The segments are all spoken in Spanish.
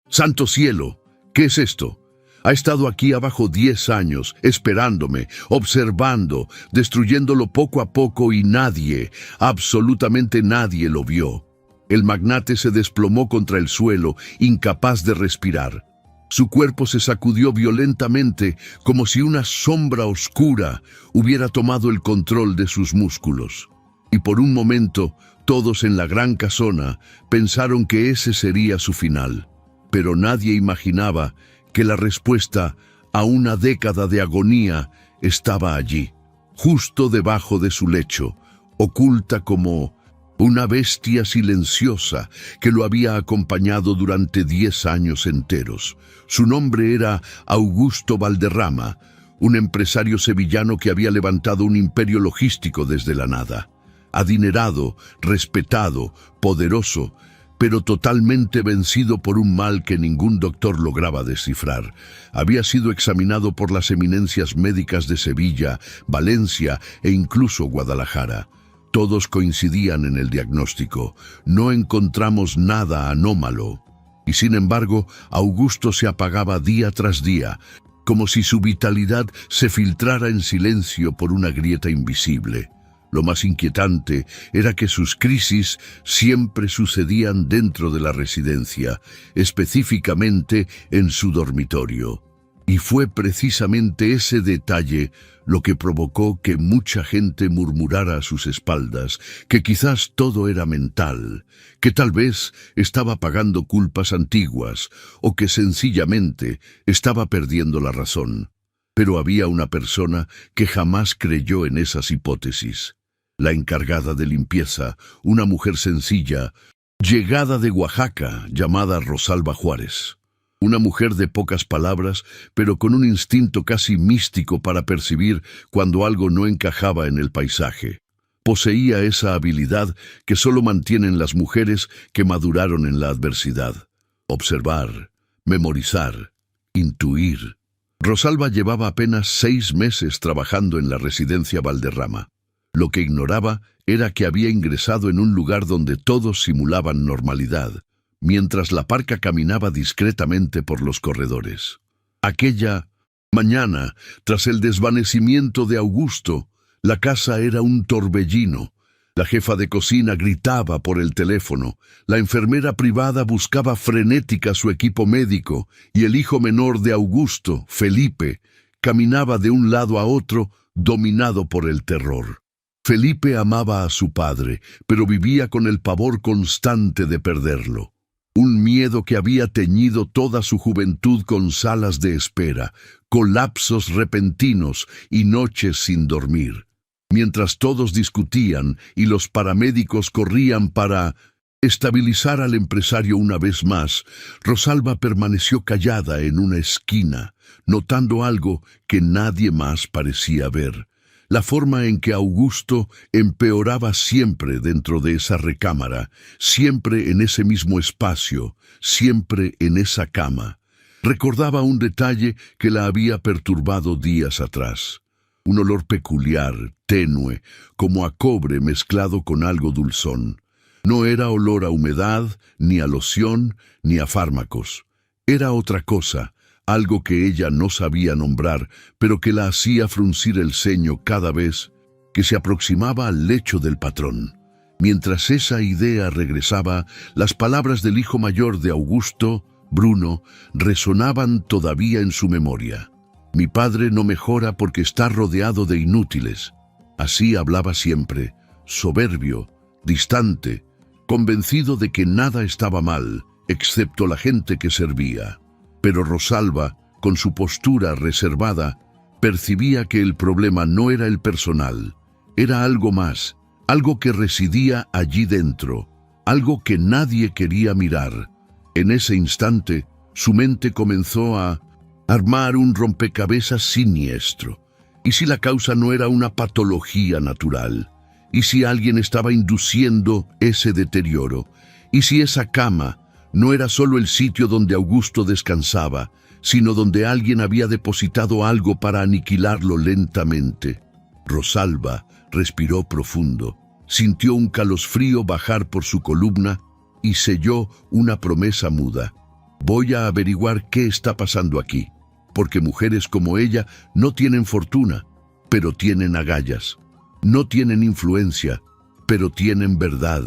¡Santo cielo! ¿Qué es esto? Ha estado aquí abajo 10 años, esperándome, observando, destruyéndolo poco a poco y nadie, absolutamente nadie lo vio. El magnate se desplomó contra el suelo, incapaz de respirar. Su cuerpo se sacudió violentamente, como si una sombra oscura hubiera tomado el control de sus músculos. Y por un momento, todos en la gran casona pensaron que ese sería su final. Pero nadie imaginaba que la respuesta a una década de agonía estaba allí, justo debajo de su lecho, oculta como una bestia silenciosa que lo había acompañado durante 10 años enteros. Su nombre era Augusto Valderrama, un empresario sevillano que había levantado un imperio logístico desde la nada. Adinerado, respetado, poderoso, pero totalmente vencido por un mal que ningún doctor lograba descifrar. Había sido examinado por las eminencias médicas de Sevilla, Valencia e incluso Guadalajara. Todos coincidían en el diagnóstico. No encontramos nada anómalo. Y sin embargo, Augusto se apagaba día tras día, como si su vitalidad se filtrara en silencio por una grieta invisible. Lo más inquietante era que sus crisis siempre sucedían dentro de la residencia, específicamente en su dormitorio. Y fue precisamente ese detalle lo que provocó que mucha gente murmurara a sus espaldas que quizás todo era mental, que tal vez estaba pagando culpas antiguas o que sencillamente estaba perdiendo la razón. Pero había una persona que jamás creyó en esas hipótesis. La encargada de limpieza, una mujer sencilla, llegada de Oaxaca, llamada Rosalba Juárez. Una mujer de pocas palabras, pero con un instinto casi místico para percibir cuando algo no encajaba en el paisaje. Poseía esa habilidad que solo mantienen las mujeres que maduraron en la adversidad. Observar, memorizar, intuir. Rosalba llevaba apenas 6 meses trabajando en la residencia Valderrama. Lo que ignoraba era que había ingresado en un lugar donde todos simulaban normalidad, mientras la parca caminaba discretamente por los corredores. Aquella mañana, tras el desvanecimiento de Augusto, la casa era un torbellino. La jefa de cocina gritaba por el teléfono, la enfermera privada buscaba frenética su equipo médico y el hijo menor de Augusto, Felipe, caminaba de un lado a otro, dominado por el terror. Felipe amaba a su padre, pero vivía con el pavor constante de perderlo. Un miedo que había teñido toda su juventud con salas de espera, colapsos repentinos y noches sin dormir. Mientras todos discutían y los paramédicos corrían para estabilizar al empresario una vez más, Rosalba permaneció callada en una esquina, notando algo que nadie más parecía ver. La forma en que Augusto empeoraba siempre dentro de esa recámara, siempre en ese mismo espacio, siempre en esa cama. Recordaba un detalle que la había perturbado días atrás. Un olor peculiar, tenue, como a cobre mezclado con algo dulzón. No era olor a humedad, ni a loción, ni a fármacos. Era otra cosa. Algo que ella no sabía nombrar, pero que la hacía fruncir el ceño cada vez que se aproximaba al lecho del patrón. Mientras esa idea regresaba, las palabras del hijo mayor de Augusto, Bruno, resonaban todavía en su memoria. Mi padre no mejora porque está rodeado de inútiles. Así hablaba siempre, soberbio, distante, convencido de que nada estaba mal, excepto la gente que servía. Pero Rosalba, con su postura reservada, percibía que el problema no era el personal, era algo más, algo que residía allí dentro, algo que nadie quería mirar. En ese instante, su mente comenzó a armar un rompecabezas siniestro. ¿Y si la causa no era una patología natural? ¿Y si alguien estaba induciendo ese deterioro? ¿Y si esa cama no era solo el sitio donde Augusto descansaba, sino donde alguien había depositado algo para aniquilarlo lentamente? Rosalba respiró profundo, sintió un calosfrío bajar por su columna y selló una promesa muda. Voy a averiguar qué está pasando aquí, porque mujeres como ella no tienen fortuna, pero tienen agallas. No tienen influencia, pero tienen verdad.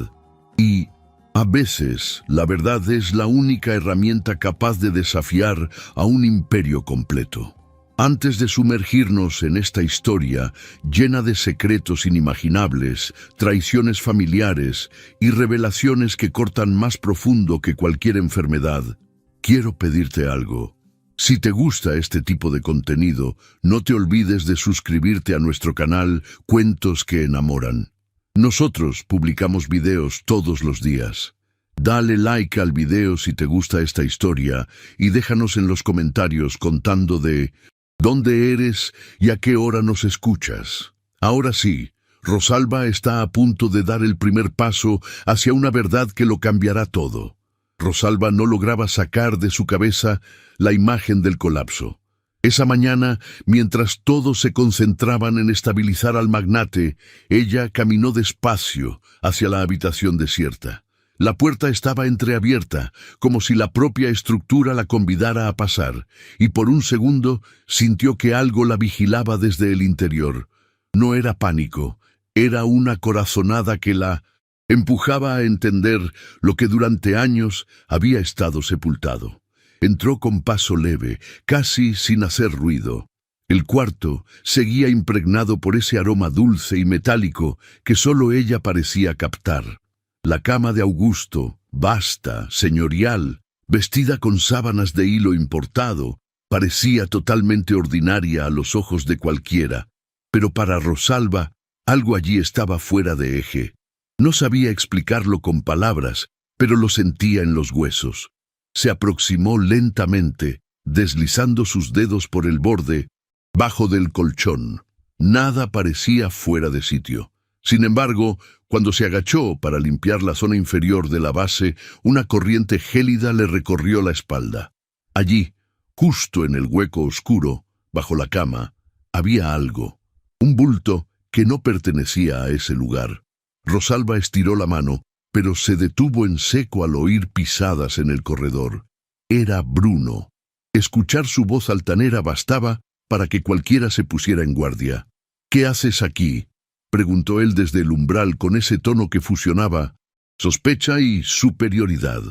Y a veces la verdad es la única herramienta capaz de desafiar a un imperio completo. Antes de sumergirnos en esta historia llena de secretos inimaginables, traiciones familiares y revelaciones que cortan más profundo que cualquier enfermedad, quiero pedirte algo. Si te gusta este tipo de contenido, no te olvides de suscribirte a nuestro canal Cuentos que Enamoran. Nosotros publicamos videos todos los días. Dale like al video si te gusta esta historia y déjanos en los comentarios contando de dónde eres y a qué hora nos escuchas. Ahora sí, Rosalba está a punto de dar el primer paso hacia una verdad que lo cambiará todo. Rosalba no lograba sacar de su cabeza la imagen del colapso. Esa mañana, mientras todos se concentraban en estabilizar al magnate, ella caminó despacio hacia la habitación desierta. La puerta estaba entreabierta, como si la propia estructura la convidara a pasar, y por un segundo sintió que algo la vigilaba desde el interior. No era pánico, era una corazonada que la empujaba a entender lo que durante años había estado sepultado. Entró con paso leve, casi sin hacer ruido. El cuarto seguía impregnado por ese aroma dulce y metálico que solo ella parecía captar. La cama de Augusto, vasta, señorial, vestida con sábanas de hilo importado, parecía totalmente ordinaria a los ojos de cualquiera, pero para Rosalba, algo allí estaba fuera de eje. No sabía explicarlo con palabras, pero lo sentía en los huesos. Se aproximó lentamente, deslizando sus dedos por el borde, bajo del colchón. Nada parecía fuera de sitio. Sin embargo, cuando se agachó para limpiar la zona inferior de la base, una corriente gélida le recorrió la espalda. Allí, justo en el hueco oscuro, bajo la cama, había algo, un bulto que no pertenecía a ese lugar. Rosalba estiró la mano, pero se detuvo en seco al oír pisadas en el corredor. Era Bruno. Escuchar su voz altanera bastaba para que cualquiera se pusiera en guardia. «¿Qué haces aquí?», preguntó él desde el umbral con ese tono que fusionaba sospecha y superioridad.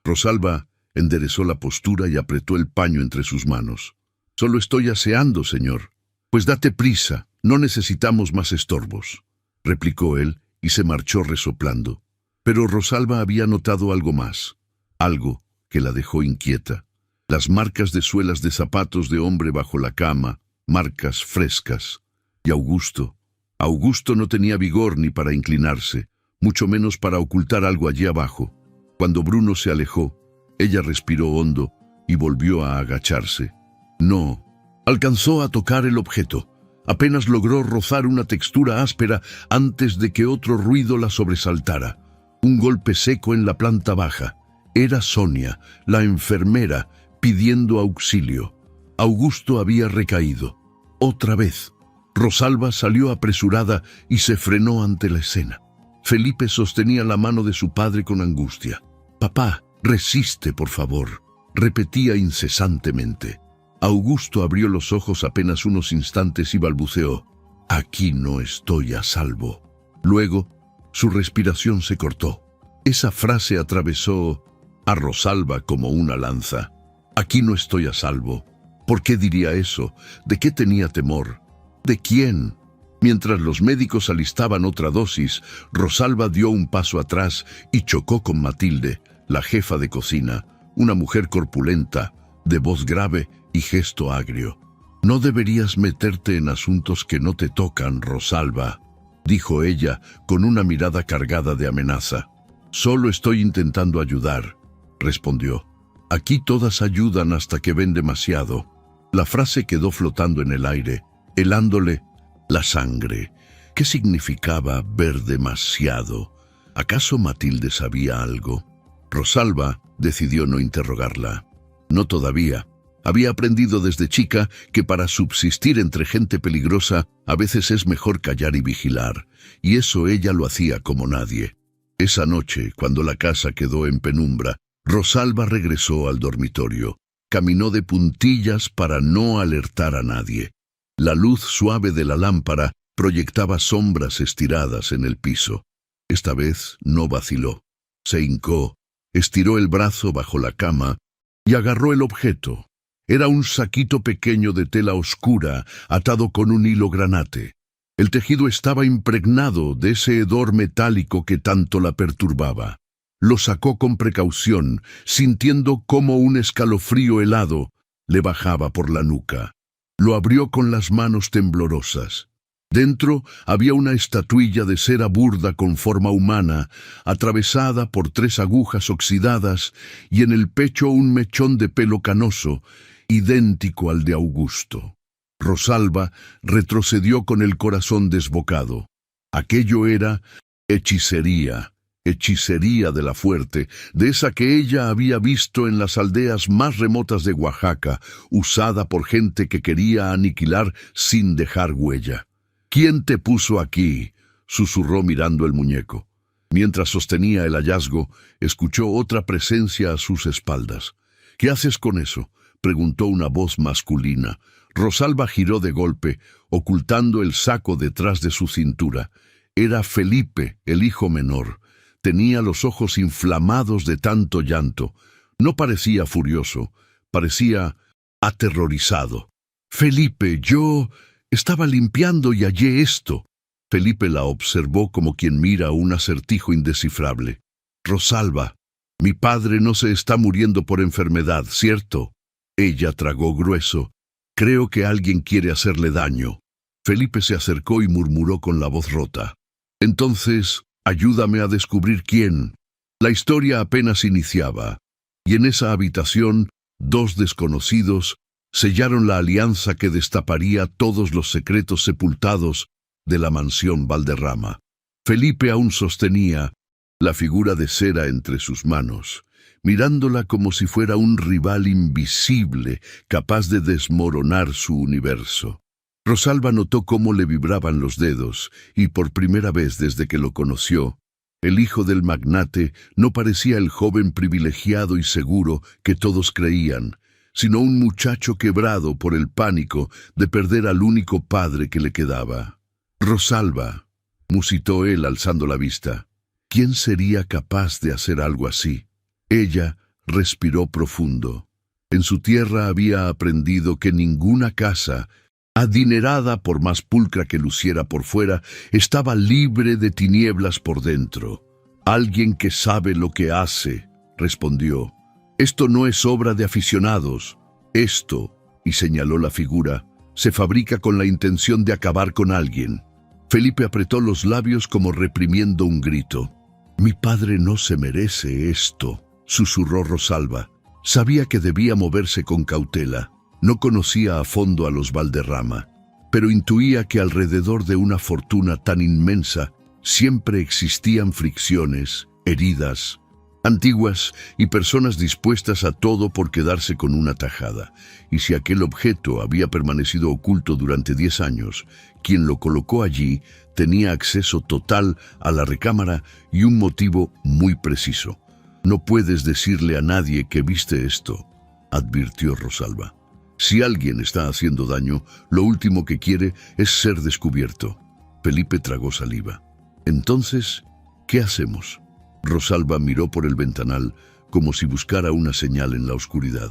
Rosalba enderezó la postura y apretó el paño entre sus manos. «Solo estoy aseando, señor». «Pues date prisa, no necesitamos más estorbos», replicó él y se marchó resoplando. Pero Rosalba había notado algo más, algo que la dejó inquieta. Las marcas de suelas de zapatos de hombre bajo la cama, marcas frescas. Y Augusto no tenía vigor ni para inclinarse, mucho menos para ocultar algo allí abajo. Cuando Bruno se alejó, ella respiró hondo y volvió a agacharse. No, alcanzó a tocar el objeto. Apenas logró rozar una textura áspera antes de que otro ruido la sobresaltara. Un golpe seco en la planta baja. Era Sonia, la enfermera, pidiendo auxilio. Augusto había recaído. Otra vez. Rosalba salió apresurada y se frenó ante la escena. Felipe sostenía la mano de su padre con angustia. «Papá, resiste, por favor», repetía incesantemente. Augusto abrió los ojos apenas unos instantes y balbuceó: «Aquí no estoy a salvo». Luego, su respiración se cortó. Esa frase atravesó a Rosalba como una lanza. «Aquí no estoy a salvo». ¿Por qué diría eso? ¿De qué tenía temor? ¿De quién? Mientras los médicos alistaban otra dosis, Rosalba dio un paso atrás y chocó con Matilde, la jefa de cocina, una mujer corpulenta, de voz grave y gesto agrio. «No deberías meterte en asuntos que no te tocan, Rosalba», dijo ella con una mirada cargada de amenaza. «Solo estoy intentando ayudar», respondió. «Aquí todas ayudan hasta que ven demasiado». La frase quedó flotando en el aire, helándole la sangre. ¿Qué significaba ver demasiado? ¿Acaso Matilde sabía algo? Rosalba decidió no interrogarla. No todavía. Había aprendido desde chica que para subsistir entre gente peligrosa a veces es mejor callar y vigilar, y eso ella lo hacía como nadie. Esa noche, cuando la casa quedó en penumbra, Rosalba regresó al dormitorio. Caminó de puntillas para no alertar a nadie. La luz suave de la lámpara proyectaba sombras estiradas en el piso. Esta vez no vaciló. Se hincó, estiró el brazo bajo la cama y agarró el objeto. Era un saquito pequeño de tela oscura atado con un hilo granate. El tejido estaba impregnado de ese hedor metálico que tanto la perturbaba. Lo sacó con precaución, sintiendo cómo un escalofrío helado le bajaba por la nuca. Lo abrió con las manos temblorosas. Dentro había una estatuilla de cera burda con forma humana, atravesada por 3 agujas oxidadas, y en el pecho un mechón de pelo canoso, idéntico al de Augusto. Rosalba retrocedió con el corazón desbocado. Aquello era hechicería. Hechicería de la fuerte, de esa que ella había visto en las aldeas más remotas de Oaxaca, usada por gente que quería aniquilar sin dejar huella. «¿Quién te puso aquí?», susurró mirando el muñeco. Mientras sostenía el hallazgo, escuchó otra presencia a sus espaldas. «¿Qué haces con eso?», preguntó una voz masculina. Rosalba giró de golpe, ocultando el saco detrás de su cintura. Era Felipe, el hijo menor. Tenía los ojos inflamados de tanto llanto. No parecía furioso, parecía aterrorizado. «Felipe, yo estaba limpiando y hallé esto». Felipe la observó como quien mira un acertijo indescifrable. «Rosalba, mi padre no se está muriendo por enfermedad, ¿cierto?». Ella tragó grueso. «Creo que alguien quiere hacerle daño». Felipe se acercó y murmuró con la voz rota. «Entonces, ayúdame a descubrir quién». La historia apenas iniciaba, y en esa habitación 2 desconocidos sellaron la alianza que destaparía todos los secretos sepultados de la mansión Valderrama. Felipe aún sostenía la figura de cera entre sus manos, mirándola como si fuera un rival invisible capaz de desmoronar su universo. Rosalba notó cómo le vibraban los dedos, y por primera vez desde que lo conoció, el hijo del magnate no parecía el joven privilegiado y seguro que todos creían, sino un muchacho quebrado por el pánico de perder al único padre que le quedaba. «Rosalba», musitó él alzando la vista, «¿quién sería capaz de hacer algo así?». Ella respiró profundo. En su tierra había aprendido que ninguna casa, adinerada por más pulcra que luciera por fuera, estaba libre de tinieblas por dentro. «Alguien que sabe lo que hace», respondió. «Esto no es obra de aficionados. Esto», y señaló la figura, «se fabrica con la intención de acabar con alguien». Felipe apretó los labios como reprimiendo un grito. «Mi padre no se merece esto», susurró Rosalba. Sabía que debía moverse con cautela. No conocía a fondo a los Valderrama, pero intuía que alrededor de una fortuna tan inmensa siempre existían fricciones, heridas, antiguas y personas dispuestas a todo por quedarse con una tajada. Y si aquel objeto había permanecido oculto durante 10 años, quien lo colocó allí tenía acceso total a la recámara y un motivo muy preciso. «No puedes decirle a nadie que viste esto», advirtió Rosalba. «Si alguien está haciendo daño, lo último que quiere es ser descubierto». Felipe tragó saliva. «Entonces, ¿qué hacemos?». Rosalba miró por el ventanal como si buscara una señal en la oscuridad.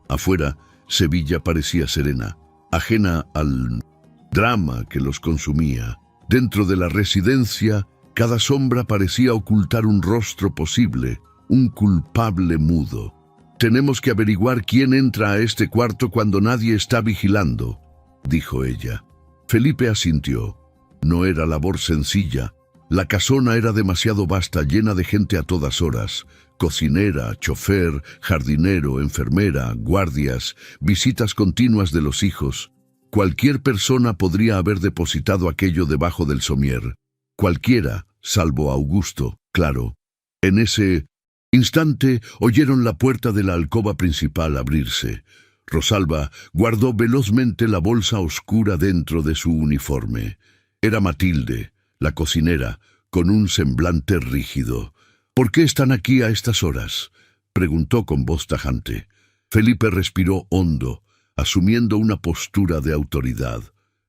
Afuera, Sevilla parecía serena, ajena al drama que los consumía. Dentro de la residencia, cada sombra parecía ocultar un rostro posible, un culpable mudo. «Tenemos que averiguar quién entra a este cuarto cuando nadie está vigilando», dijo ella. Felipe asintió. No era labor sencilla. La casona era demasiado vasta, llena de gente a todas horas. Cocinera, chofer, jardinero, enfermera, guardias, visitas continuas de los hijos. Cualquier persona podría haber depositado aquello debajo del somier. Cualquiera, salvo Augusto, claro. En ese instante oyeron la puerta de la alcoba principal abrirse. Rosalba guardó velozmente la bolsa oscura dentro de su uniforme. Era Matilde, la cocinera, con un semblante rígido. «¿Por qué están aquí a estas horas?». preguntó con voz tajante. Felipe respiró hondo, asumiendo una postura de autoridad.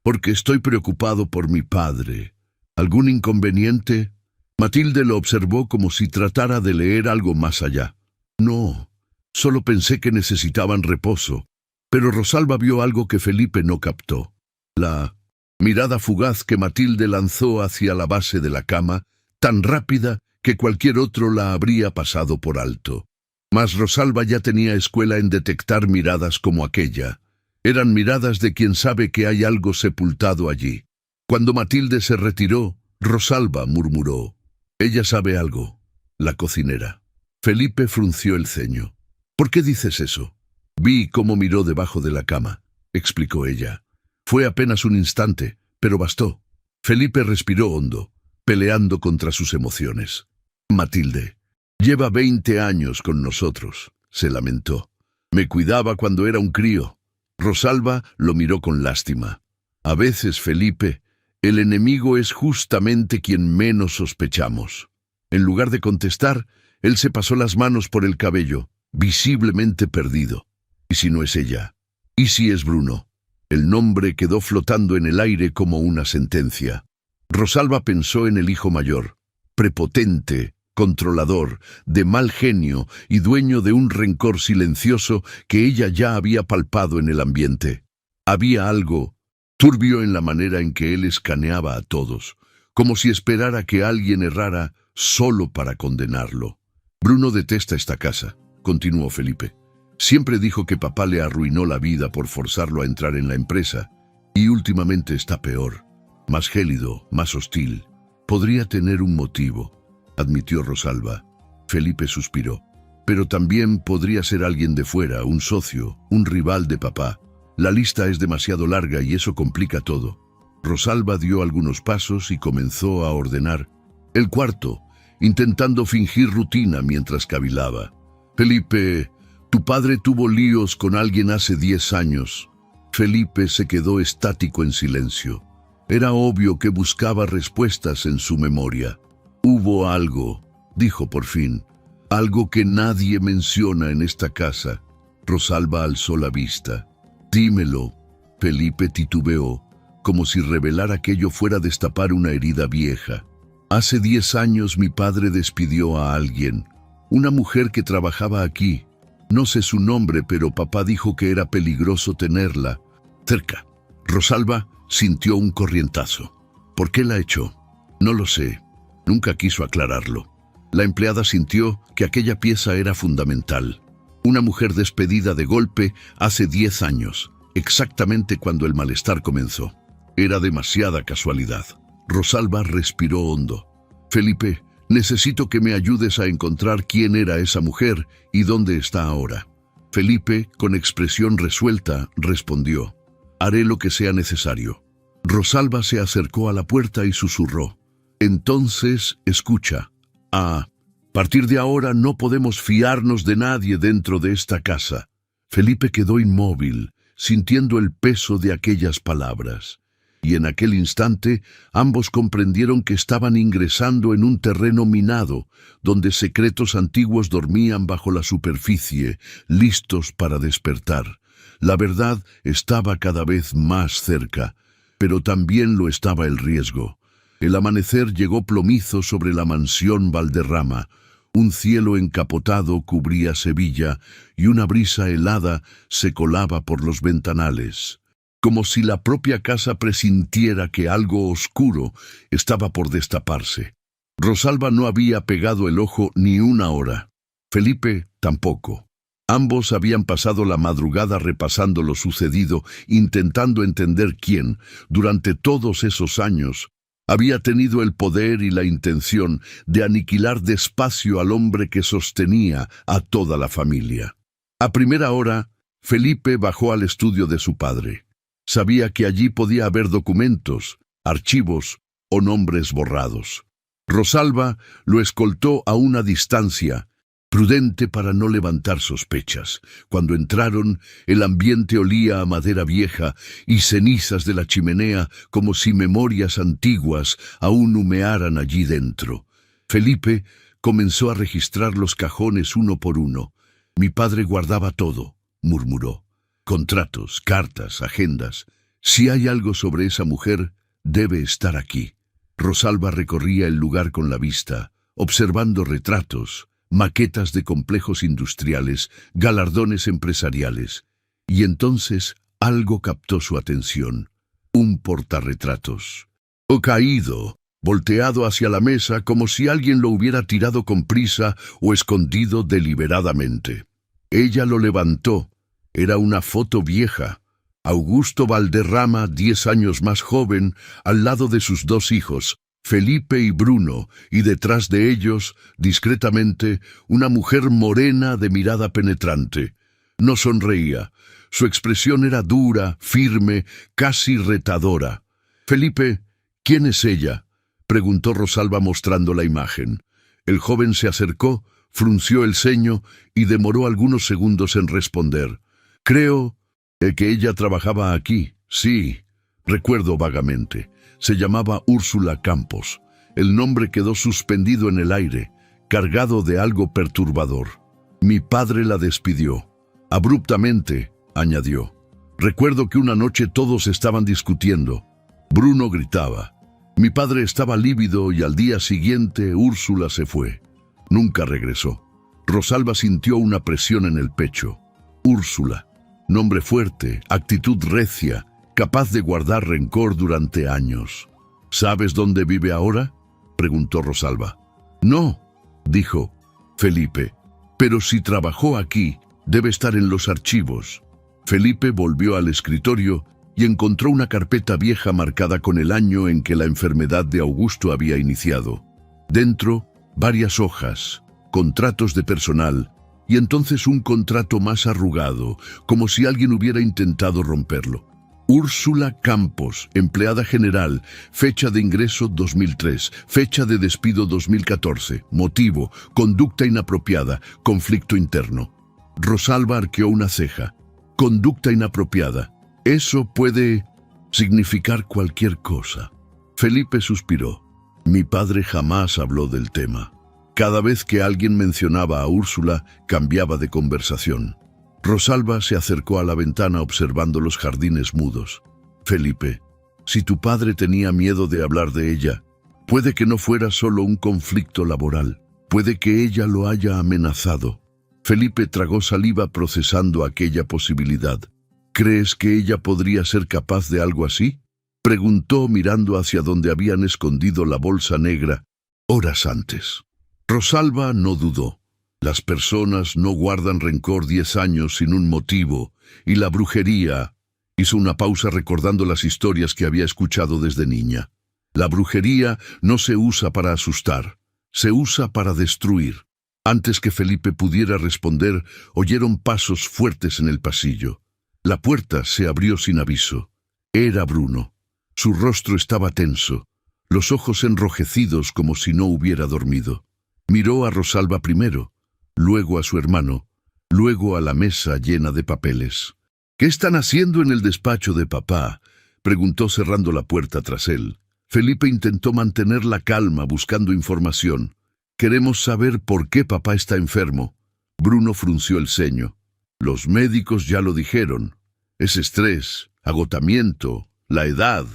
Porque estoy preocupado por mi padre. ¿Algún inconveniente? Matilde lo observó como si tratara de leer algo más allá. No, solo pensé que necesitaban reposo. Pero Rosalba vio algo que Felipe no captó. La mirada fugaz que Matilde lanzó hacia la base de la cama, tan rápida que cualquier otro la habría pasado por alto. Mas Rosalba ya tenía escuela en detectar miradas como aquella. Eran miradas de quien sabe que hay algo sepultado allí. Cuando Matilde se retiró, Rosalba murmuró: «Ella sabe algo, la cocinera». Felipe frunció el ceño. «¿Por qué dices eso?» «Vi cómo miró debajo de la cama», explicó ella. «Fue apenas un instante, pero bastó». Felipe respiró hondo, peleando contra sus emociones. «Matilde, lleva 20 años con nosotros», se lamentó. «Me cuidaba cuando era un crío». Rosalba lo miró con lástima. «A veces, Felipe, el enemigo es justamente quien menos sospechamos». En lugar de contestar, él se pasó las manos por el cabello, visiblemente perdido. ¿Y si no es ella? ¿Y si es Bruno? El nombre quedó flotando en el aire como una sentencia. Rosalba pensó en el hijo mayor, prepotente, controlador, de mal genio y dueño de un rencor silencioso que ella ya había palpado en el ambiente. Había algo turbio en la manera en que él escaneaba a todos, como si esperara que alguien errara solo para condenarlo. «Bruno detesta esta casa», continuó Felipe. «Siempre dijo que papá le arruinó la vida por forzarlo a entrar en la empresa, y últimamente está peor, más gélido, más hostil. Podría tener un motivo», admitió Rosalba. Felipe suspiró. «Pero también podría ser alguien de fuera, un socio, un rival de papá. La lista es demasiado larga y eso complica todo». Rosalba dio algunos pasos y comenzó a ordenar el cuarto, intentando fingir rutina mientras cavilaba. «Felipe, tu padre tuvo líos con alguien hace 10 años». Felipe se quedó estático en silencio. Era obvio que buscaba respuestas en su memoria. «Hubo algo», dijo por fin, «algo que nadie menciona en esta casa». Rosalba alzó la vista. «Dímelo». Felipe titubeó, como si revelar aquello fuera destapar una herida vieja. «Hace 10 años mi padre despidió a alguien, una mujer que trabajaba aquí. No sé su nombre, pero papá dijo que era peligroso tenerla cerca». Rosalba sintió un corrientazo. ¿Por qué la echó? No lo sé. Nunca quiso aclararlo. La empleada sintió que aquella pieza era fundamental. Una mujer despedida de golpe hace 10 años, exactamente cuando el malestar comenzó. Era demasiada casualidad. Rosalba respiró hondo. «Felipe, necesito que me ayudes a encontrar quién era esa mujer y dónde está ahora». Felipe, con expresión resuelta, respondió: «Haré lo que sea necesario». Rosalba se acercó a la puerta y susurró: «Entonces, escucha. A partir de ahora no podemos fiarnos de nadie dentro de esta casa». Felipe quedó inmóvil, sintiendo el peso de aquellas palabras. Y en aquel instante ambos comprendieron que estaban ingresando en un terreno minado, donde secretos antiguos dormían bajo la superficie, listos para despertar. La verdad estaba cada vez más cerca, pero también lo estaba el riesgo. El amanecer llegó plomizo sobre la mansión Valderrama. Un cielo encapotado cubría Sevilla y una brisa helada se colaba por los ventanales, como si la propia casa presintiera que algo oscuro estaba por destaparse. Rosalba no había pegado el ojo ni una hora. Felipe tampoco. Ambos habían pasado la madrugada repasando lo sucedido, intentando entender quién, durante todos esos años, había tenido el poder y la intención de aniquilar despacio al hombre que sostenía a toda la familia. A primera hora, Felipe bajó al estudio de su padre. Sabía que allí podía haber documentos, archivos o nombres borrados. Rosalba lo escoltó a una distancia, prudente para no levantar sospechas. Cuando entraron, el ambiente olía a madera vieja y cenizas de la chimenea, como si memorias antiguas aún humearan allí dentro. Felipe comenzó a registrar los cajones uno por uno, Mi padre guardaba todo, murmuró. Contratos, cartas, agendas. Si hay algo sobre esa mujer, debe estar aquí. Rosalba recorría el lugar con la vista, observando retratos, maquetas de complejos industriales, galardones empresariales. Y entonces algo captó su atención. Un portarretratos. O caído, volteado hacia la mesa como si alguien lo hubiera tirado con prisa o escondido deliberadamente. Ella lo levantó. Era una foto vieja. Augusto Valderrama, 10 años más joven, al lado de sus 2 hijos, Felipe y Bruno, y detrás de ellos, discretamente, una mujer morena de mirada penetrante. No sonreía. Su expresión era dura, firme, casi retadora. «Felipe, ¿quién es ella?», preguntó Rosalba mostrando la imagen. El joven se acercó, frunció el ceño y demoró algunos segundos en responder. «Creo que ella trabajaba aquí. Sí, recuerdo vagamente. Se llamaba Úrsula Campos». El nombre quedó suspendido en el aire, cargado de algo perturbador. «Mi padre la despidió. Abruptamente», añadió. «Recuerdo que una noche todos estaban discutiendo. Bruno gritaba. Mi padre estaba lívido y al día siguiente Úrsula se fue. Nunca regresó». Rosalba sintió una presión en el pecho. Úrsula. Nombre fuerte, actitud recia, capaz de guardar rencor durante años. «¿Sabes dónde vive ahora?», preguntó Rosalba. «No», dijo Felipe. «Pero si trabajó aquí, debe estar en los archivos». Felipe volvió al escritorio y encontró una carpeta vieja marcada con el año en que la enfermedad de Augusto había iniciado. Dentro, varias hojas, contratos de personal, y entonces un contrato más arrugado, como si alguien hubiera intentado romperlo. Úrsula Campos, empleada general, fecha de ingreso 2003, fecha de despido 2014, motivo, conducta inapropiada, conflicto interno. Rosalba arqueó una ceja. Conducta inapropiada. Eso puede significar cualquier cosa. Felipe suspiró. Mi padre jamás habló del tema. Cada vez que alguien mencionaba a Úrsula, cambiaba de conversación. Rosalba se acercó a la ventana observando los jardines mudos. Felipe, si tu padre tenía miedo de hablar de ella, puede que no fuera solo un conflicto laboral. Puede que ella lo haya amenazado. Felipe tragó saliva procesando aquella posibilidad. ¿Crees que ella podría ser capaz de algo así?, preguntó mirando hacia donde habían escondido la bolsa negra horas antes. Rosalba no dudó. Las personas no guardan rencor 10 años sin un motivo, y la brujería... Hizo una pausa recordando las historias que había escuchado desde niña. La brujería no se usa para asustar, se usa para destruir. Antes que Felipe pudiera responder, oyeron pasos fuertes en el pasillo. La puerta se abrió sin aviso. Era Bruno. Su rostro estaba tenso, los ojos enrojecidos como si no hubiera dormido. Miró a Rosalba primero, luego a su hermano, luego a la mesa llena de papeles. «¿Qué están haciendo en el despacho de papá?», preguntó cerrando la puerta tras él. Felipe intentó mantener la calma buscando información. «Queremos saber por qué papá está enfermo». Bruno frunció el ceño. «Los médicos ya lo dijeron. Es estrés, agotamiento, la edad».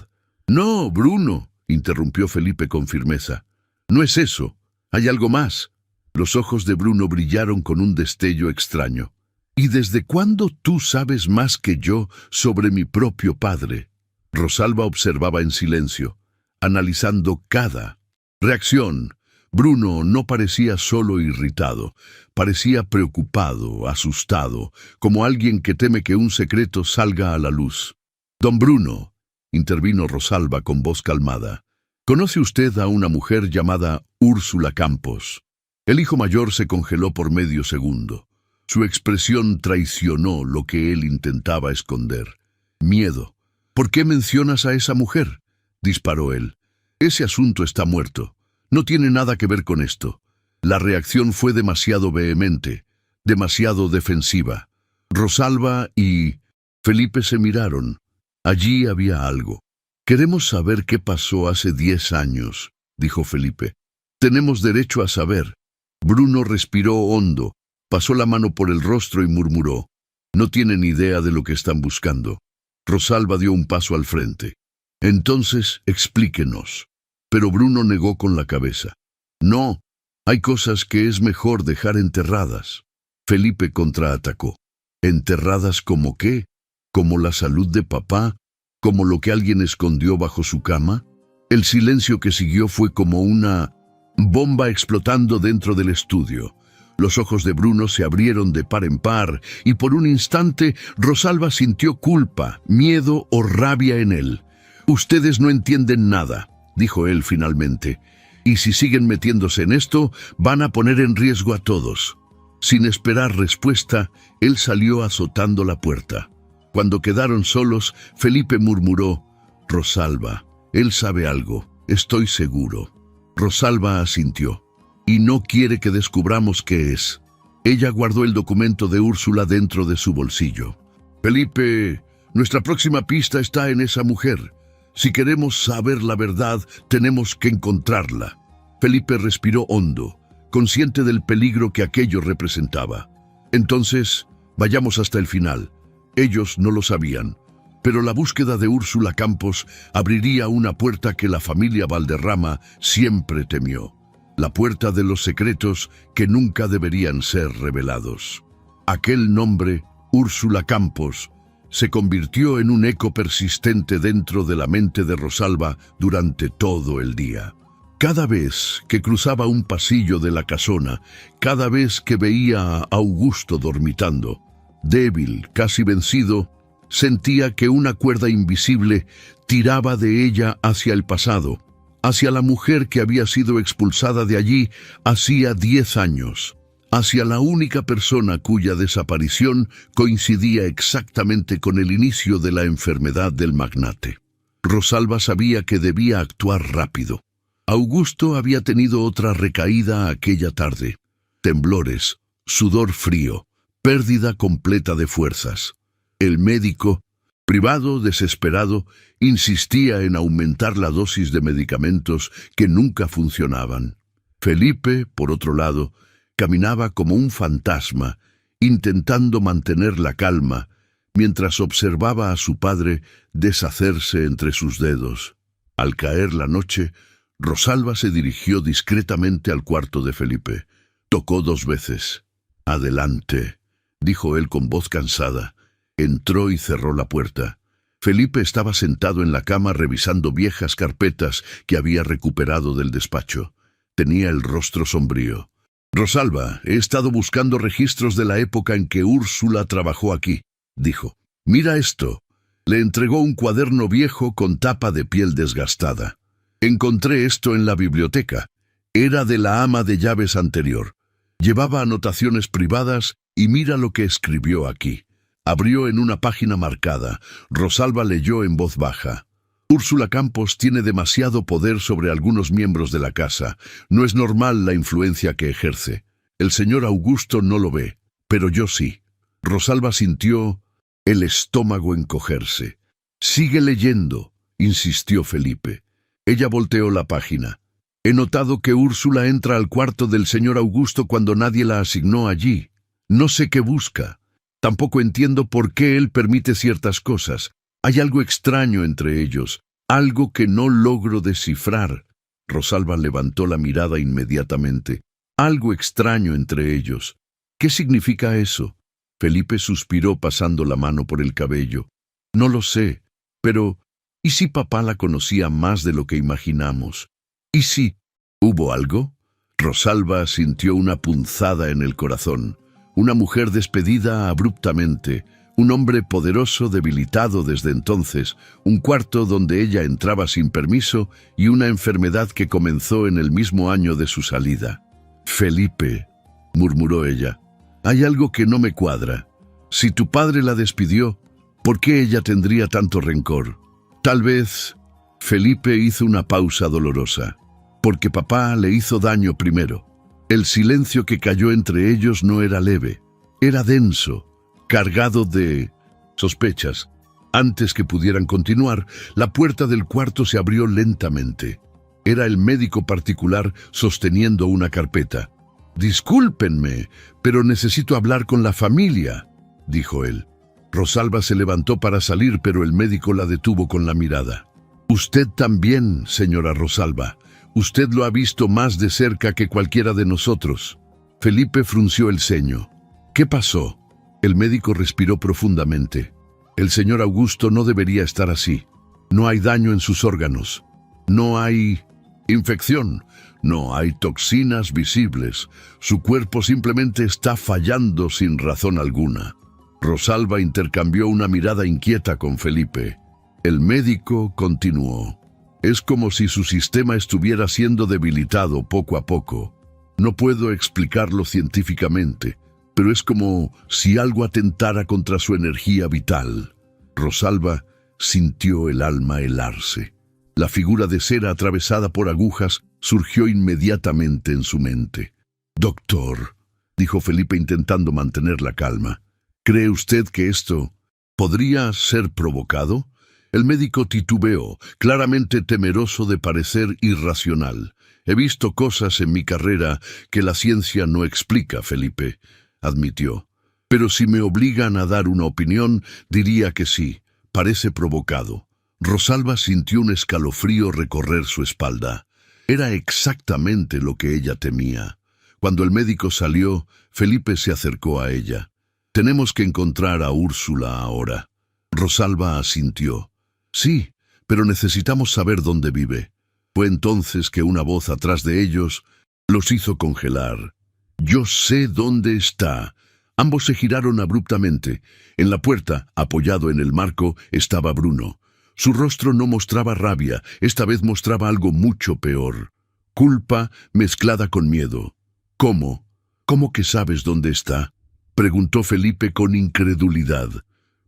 «No, Bruno», interrumpió Felipe con firmeza. «No es eso. Hay algo más». Los ojos de Bruno brillaron con un destello extraño. «¿Y desde cuándo tú sabes más que yo sobre mi propio padre?». Rosalba observaba en silencio, analizando cada reacción. Bruno no parecía solo irritado, parecía preocupado, asustado, como alguien que teme que un secreto salga a la luz. «Don Bruno», intervino Rosalba con voz calmada, «¿conoce usted a una mujer llamada Úrsula Campos?». El hijo mayor se congeló por medio segundo. Su expresión traicionó lo que él intentaba esconder. Miedo. «¿Por qué mencionas a esa mujer?», disparó él. «Ese asunto está muerto. No tiene nada que ver con esto». La reacción fue demasiado vehemente, demasiado defensiva. Rosalba y Felipe se miraron. Allí había algo. «Queremos saber qué pasó hace 10 años», dijo Felipe. «Tenemos derecho a saber». Bruno respiró hondo. Pasó la mano por el rostro y murmuró: «No tienen idea de lo que están buscando». Rosalba dio un paso al frente. «Entonces, explíquenos». Pero Bruno negó con la cabeza. «No, hay cosas que es mejor dejar enterradas». Felipe contraatacó. «¿Enterradas como qué? ¿Como la salud de papá? ¿Como lo que alguien escondió bajo su cama?». El silencio que siguió fue como una bomba explotando dentro del estudio. Los ojos de Bruno se abrieron de par en par y por un instante Rosalba sintió culpa, miedo o rabia en él. «Ustedes no entienden nada», dijo él finalmente, «y si siguen metiéndose en esto, van a poner en riesgo a todos». Sin esperar respuesta, él salió azotando la puerta. Cuando quedaron solos, Felipe murmuró: «Rosalba, él sabe algo, estoy seguro». Rosalba asintió. «Y no quiere que descubramos qué es». Ella guardó el documento de Úrsula dentro de su bolsillo. «Felipe, nuestra próxima pista está en esa mujer. Si queremos saber la verdad, tenemos que encontrarla». Felipe respiró hondo, consciente del peligro que aquello representaba. «Entonces, vayamos hasta el final». Ellos no lo sabían, pero la búsqueda de Úrsula Campos abriría una puerta que la familia Valderrama siempre temió. La puerta de los secretos que nunca deberían ser revelados. Aquel nombre, Úrsula Campos, se convirtió en un eco persistente dentro de la mente de Rosalba durante todo el día. Cada vez que cruzaba un pasillo de la casona, cada vez que veía a Augusto dormitando, débil, casi vencido, sentía que una cuerda invisible tiraba de ella hacia el pasado, hacia la mujer que había sido expulsada de allí hacía 10 años, hacia la única persona cuya desaparición coincidía exactamente con el inicio de la enfermedad del magnate. Rosalba sabía que debía actuar rápido. Augusto había tenido otra recaída aquella tarde. Temblores, sudor frío, pérdida completa de fuerzas. El médico, privado, desesperado, insistía en aumentar la dosis de medicamentos que nunca funcionaban. Felipe, por otro lado, caminaba como un fantasma, intentando mantener la calma, mientras observaba a su padre deshacerse entre sus dedos. Al caer la noche, Rosalba se dirigió discretamente al cuarto de Felipe. Tocó 2 veces. «Adelante», dijo él con voz cansada. Entró y cerró la puerta. Felipe estaba sentado en la cama revisando viejas carpetas que había recuperado del despacho. Tenía el rostro sombrío. «Rosalba, he estado buscando registros de la época en que Úrsula trabajó aquí», dijo. «Mira esto». Le entregó un cuaderno viejo con tapa de piel desgastada. «Encontré esto en la biblioteca. Era de la ama de llaves anterior. Llevaba anotaciones privadas y mira lo que escribió aquí». Abrió en una página marcada. Rosalba leyó en voz baja. «Úrsula Campos tiene demasiado poder sobre algunos miembros de la casa. No es normal la influencia que ejerce. El señor Augusto no lo ve, pero yo sí». Rosalba sintió el estómago encogerse. «Sigue leyendo», insistió Felipe. Ella volteó la página. «He notado que Úrsula entra al cuarto del señor Augusto cuando nadie la asignó allí. No sé qué busca. Tampoco entiendo por qué él permite ciertas cosas. Hay algo extraño entre ellos, algo que no logro descifrar». Rosalba levantó la mirada inmediatamente. «Algo extraño entre ellos. ¿Qué significa eso?». Felipe suspiró pasando la mano por el cabello. «No lo sé, pero ¿y si papá la conocía más de lo que imaginamos? ¿Y si hubo algo?». Rosalba sintió una punzada en el corazón. Una mujer despedida abruptamente, un hombre poderoso debilitado desde entonces, un cuarto donde ella entraba sin permiso y una enfermedad que comenzó en el mismo año de su salida. «Felipe», murmuró ella, «hay algo que no me cuadra. Si tu padre la despidió, ¿por qué ella tendría tanto rencor? Tal vez...». Felipe hizo una pausa dolorosa. «Porque papá le hizo daño primero». El silencio que cayó entre ellos no era leve, era denso, cargado de sospechas. Antes que pudieran continuar, la puerta del cuarto se abrió lentamente. Era el médico particular sosteniendo una carpeta. Discúlpenme, pero necesito hablar con la familia, dijo él. Rosalba se levantó para salir, pero el médico la detuvo con la mirada. Usted también, señora Rosalba. Usted lo ha visto más de cerca que cualquiera de nosotros. Felipe frunció el ceño. ¿Qué pasó? El médico respiró profundamente. El señor Augusto no debería estar así. No hay daño en sus órganos. No hay infección. No hay toxinas visibles. Su cuerpo simplemente está fallando sin razón alguna. Rosalba intercambió una mirada inquieta con Felipe. El médico continuó. Es como si su sistema estuviera siendo debilitado poco a poco. No puedo explicarlo científicamente, pero es como si algo atentara contra su energía vital. Rosalba sintió el alma helarse. La figura de cera atravesada por agujas surgió inmediatamente en su mente. «Doctor», dijo Felipe intentando mantener la calma, ¿cree usted que esto podría ser provocado? El médico titubeó, claramente temeroso de parecer irracional. He visto cosas en mi carrera que la ciencia no explica, Felipe, admitió. Pero si me obligan a dar una opinión, diría que sí, parece provocado. Rosalba sintió un escalofrío recorrer su espalda. Era exactamente lo que ella temía. Cuando el médico salió, Felipe se acercó a ella. Tenemos que encontrar a Úrsula ahora. Rosalba asintió. Sí, pero necesitamos saber dónde vive. Fue entonces que una voz atrás de ellos los hizo congelar. Yo sé dónde está. Ambos se giraron abruptamente. En la puerta, apoyado en el marco, estaba Bruno. Su rostro no mostraba rabia, esta vez mostraba algo mucho peor. Culpa mezclada con miedo. ¿Cómo? ¿Cómo que sabes dónde está?, preguntó Felipe con incredulidad.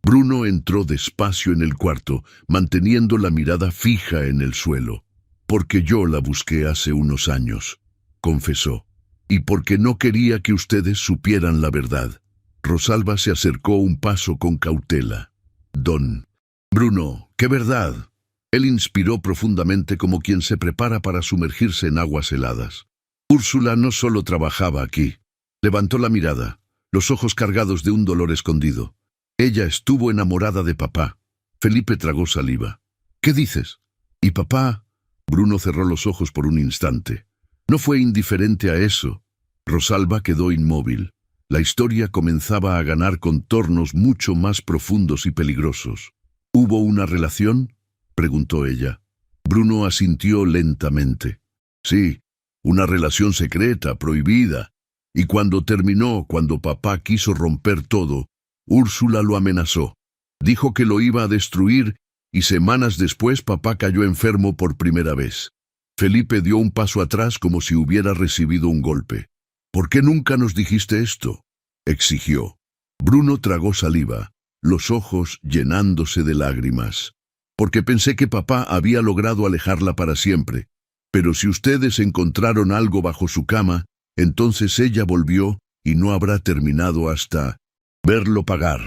Bruno entró despacio en el cuarto, manteniendo la mirada fija en el suelo. Porque yo la busqué hace unos años, confesó. Y porque no quería que ustedes supieran la verdad. Rosalba se acercó un paso con cautela. Don Bruno, ¿qué verdad? Él inspiró profundamente como quien se prepara para sumergirse en aguas heladas. Úrsula no solo trabajaba aquí. Levantó la mirada, los ojos cargados de un dolor escondido. Ella estuvo enamorada de papá. Felipe tragó saliva. ¿Qué dices? ¿Y papá? Bruno cerró los ojos por un instante. No fue indiferente a eso. Rosalba quedó inmóvil. La historia comenzaba a ganar contornos mucho más profundos y peligrosos. ¿Hubo una relación?, preguntó ella. Bruno asintió lentamente. Sí, una relación secreta, prohibida. Y cuando terminó, cuando papá quiso romper todo, Úrsula lo amenazó. Dijo que lo iba a destruir y semanas después papá cayó enfermo por primera vez. Felipe dio un paso atrás como si hubiera recibido un golpe. ¿Por qué nunca nos dijiste esto?, exigió. Bruno tragó saliva, los ojos llenándose de lágrimas. Porque pensé que papá había logrado alejarla para siempre. Pero si ustedes encontraron algo bajo su cama, entonces ella volvió y no habrá terminado hasta verlo pagar.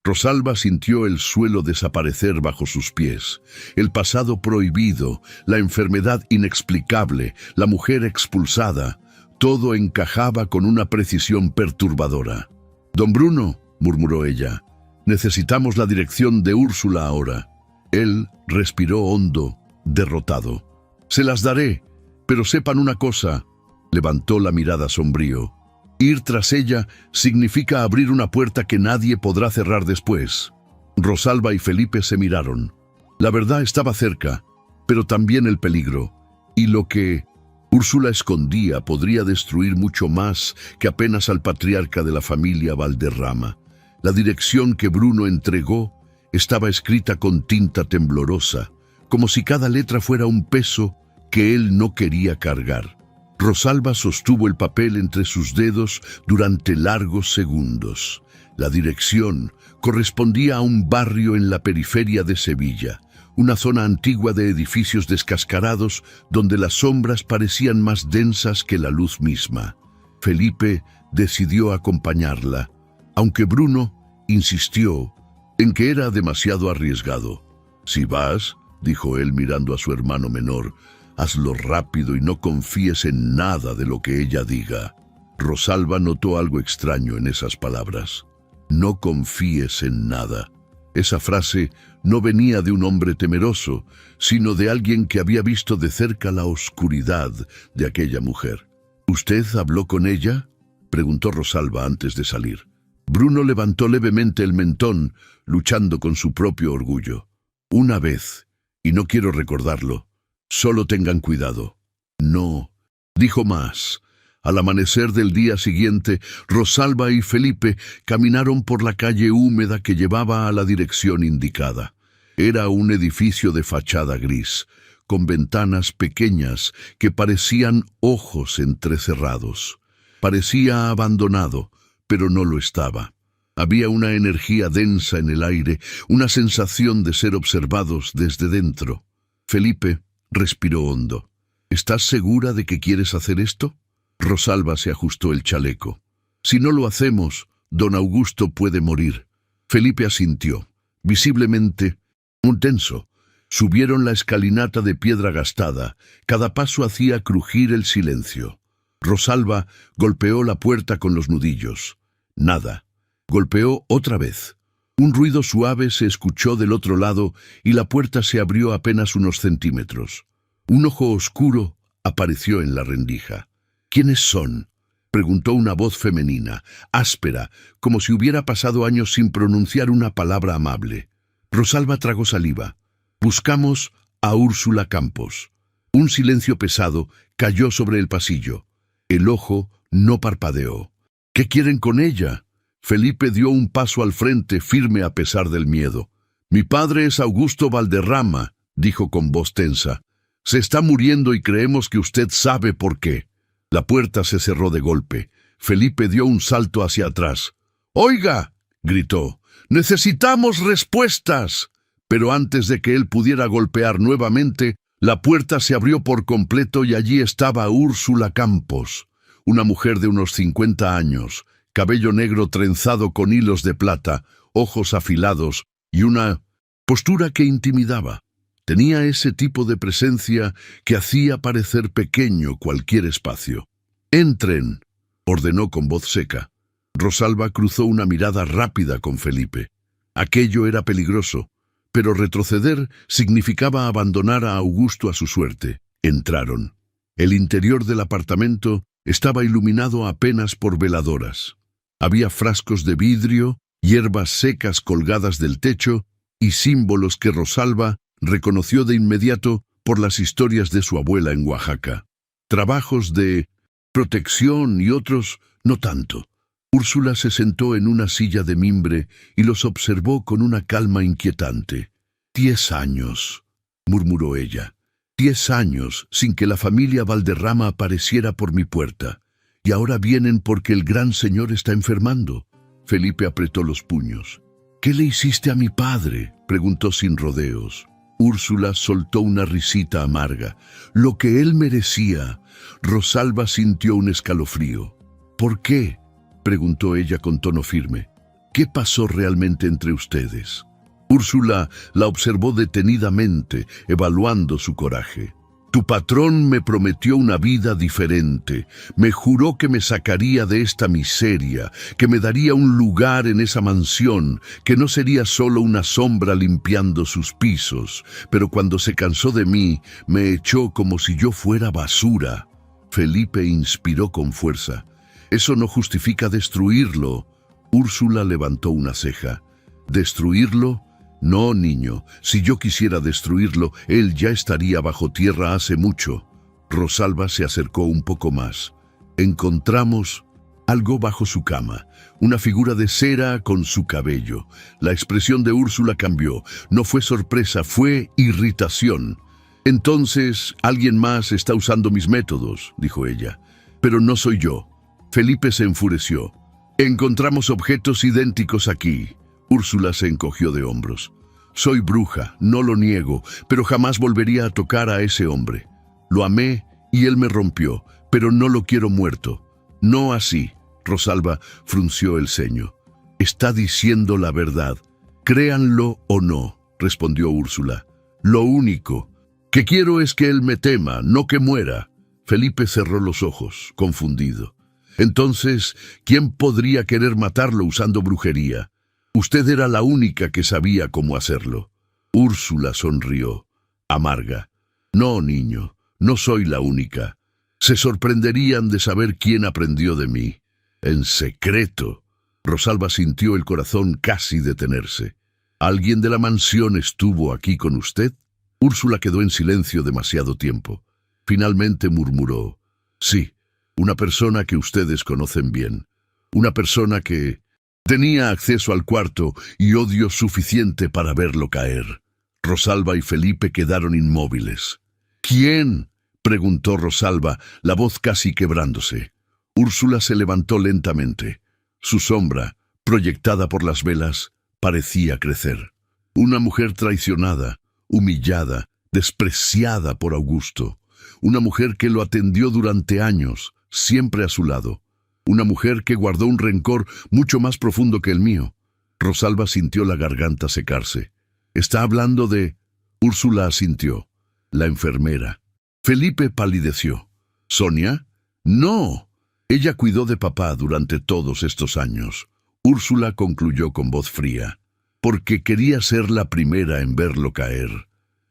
Rosalba sintió el suelo desaparecer bajo sus pies. El pasado prohibido, la enfermedad inexplicable, la mujer expulsada, todo encajaba con una precisión perturbadora. «Don Bruno», murmuró ella, «necesitamos la dirección de Úrsula ahora». Él respiró hondo, derrotado. «Se las daré, pero sepan una cosa», levantó la mirada sombrío. «Ir tras ella significa abrir una puerta que nadie podrá cerrar después». Rosalba y Felipe se miraron. La verdad estaba cerca, pero también el peligro. Y lo que Úrsula escondía podría destruir mucho más que apenas al patriarca de la familia Valderrama. La dirección que Bruno entregó estaba escrita con tinta temblorosa, como si cada letra fuera un peso que él no quería cargar. Rosalba sostuvo el papel entre sus dedos durante largos segundos. La dirección correspondía a un barrio en la periferia de Sevilla, una zona antigua de edificios descascarados donde las sombras parecían más densas que la luz misma. Felipe decidió acompañarla, aunque Bruno insistió en que era demasiado arriesgado. «Si vas», dijo él mirando a su hermano menor, «hazlo rápido y no confíes en nada de lo que ella diga». Rosalba notó algo extraño en esas palabras. No confíes en nada. Esa frase no venía de un hombre temeroso, sino de alguien que había visto de cerca la oscuridad de aquella mujer. ¿Usted habló con ella?, preguntó Rosalba antes de salir. Bruno levantó levemente el mentón, luchando con su propio orgullo. Una vez, y no quiero recordarlo. Solo tengan cuidado. No, dijo más. Al amanecer del día siguiente, Rosalba y Felipe caminaron por la calle húmeda que llevaba a la dirección indicada. Era un edificio de fachada gris, con ventanas pequeñas que parecían ojos entrecerrados. Parecía abandonado, pero no lo estaba. Había una energía densa en el aire, una sensación de ser observados desde dentro. Felipe respiró hondo. ¿Estás segura de que quieres hacer esto? Rosalba se ajustó el chaleco. Si no lo hacemos, don Augusto puede morir. Felipe asintió, visiblemente muy tenso. Subieron la escalinata de piedra gastada. Cada paso hacía crujir el silencio. Rosalba golpeó la puerta con los nudillos. Nada. Golpeó otra vez. Un ruido suave se escuchó del otro lado y la puerta se abrió apenas unos centímetros. Un ojo oscuro apareció en la rendija. ¿Quiénes son?, preguntó una voz femenina, áspera, como si hubiera pasado años sin pronunciar una palabra amable. Rosalba tragó saliva. Buscamos a Úrsula Campos. Un silencio pesado cayó sobre el pasillo. El ojo no parpadeó. ¿Qué quieren con ella? Felipe dio un paso al frente, firme a pesar del miedo. Mi padre es Augusto Valderrama, dijo con voz tensa. Se está muriendo y creemos que usted sabe por qué. La puerta se cerró de golpe. Felipe dio un salto hacia atrás. ¡Oiga!, gritó. ¡Necesitamos respuestas! Pero antes de que él pudiera golpear nuevamente, la puerta se abrió por completo y allí estaba Úrsula Campos, una mujer de unos 50 años, cabello negro trenzado con hilos de plata, ojos afilados y una postura que intimidaba. Tenía ese tipo de presencia que hacía parecer pequeño cualquier espacio. «Entren», ordenó con voz seca. Rosalba cruzó una mirada rápida con Felipe. Aquello era peligroso, pero retroceder significaba abandonar a Augusto a su suerte. Entraron. El interior del apartamento estaba iluminado apenas por veladoras. Había frascos de vidrio, hierbas secas colgadas del techo y símbolos que Rosalba reconoció de inmediato por las historias de su abuela en Oaxaca. Trabajos de protección y otros no tanto. Úrsula se sentó en una silla de mimbre y los observó con una calma inquietante. 10 años, murmuró ella. 10 años sin que la familia Valderrama apareciera por mi puerta. Y ahora vienen porque el gran señor está enfermando. Felipe apretó los puños. ¿Qué le hiciste a mi padre?, preguntó sin rodeos. Úrsula soltó una risita amarga. Lo que él merecía. Rosalba sintió un escalofrío. ¿Por qué?, preguntó ella con tono firme. ¿Qué pasó realmente entre ustedes? Úrsula la observó detenidamente, evaluando su coraje. Tu patrón me prometió una vida diferente. Me juró que me sacaría de esta miseria, que me daría un lugar en esa mansión, que no sería solo una sombra limpiando sus pisos. Pero cuando se cansó de mí, me echó como si yo fuera basura. Felipe inspiró con fuerza. Eso no justifica destruirlo. Úrsula levantó una ceja. ¿Destruirlo? No, niño, si yo quisiera destruirlo, él ya estaría bajo tierra hace mucho. Rosalba se acercó un poco más. Encontramos algo bajo su cama, una figura de cera con su cabello. La expresión de Úrsula cambió. No fue sorpresa, fue irritación. Entonces, alguien más está usando mis métodos, dijo ella. Pero no soy yo. Felipe se enfureció. Encontramos objetos idénticos aquí. Úrsula se encogió de hombros. Soy bruja, no lo niego, pero jamás volvería a tocar a ese hombre. Lo amé y él me rompió, pero no lo quiero muerto. No así. Rosalba frunció el ceño. Está diciendo la verdad. Créanlo o no, respondió Úrsula. Lo único que quiero es que él me tema, no que muera. Felipe cerró los ojos, confundido. Entonces, ¿quién podría querer matarlo usando brujería? Usted era la única que sabía cómo hacerlo. Úrsula sonrió, amarga. No, niño, no soy la única. Se sorprenderían de saber quién aprendió de mí. En secreto. Rosalba sintió el corazón casi detenerse. ¿Alguien de la mansión estuvo aquí con usted? Úrsula quedó en silencio demasiado tiempo. Finalmente murmuró: sí, una persona que ustedes conocen bien. Una persona que tenía acceso al cuarto y odio suficiente para verlo caer. Rosalba y Felipe quedaron inmóviles. ¿Quién?, preguntó Rosalba, la voz casi quebrándose. Úrsula se levantó lentamente. Su sombra, proyectada por las velas, parecía crecer. Una mujer traicionada, humillada, despreciada por Augusto. Una mujer que lo atendió durante años, siempre a su lado. Una mujer que guardó un rencor mucho más profundo que el mío. Rosalba sintió la garganta secarse. ¿Está hablando de...? Úrsula asintió. La enfermera. Felipe palideció. ¿Sonia? No. Ella cuidó de papá durante todos estos años. Úrsula concluyó con voz fría. Porque quería ser la primera en verlo caer.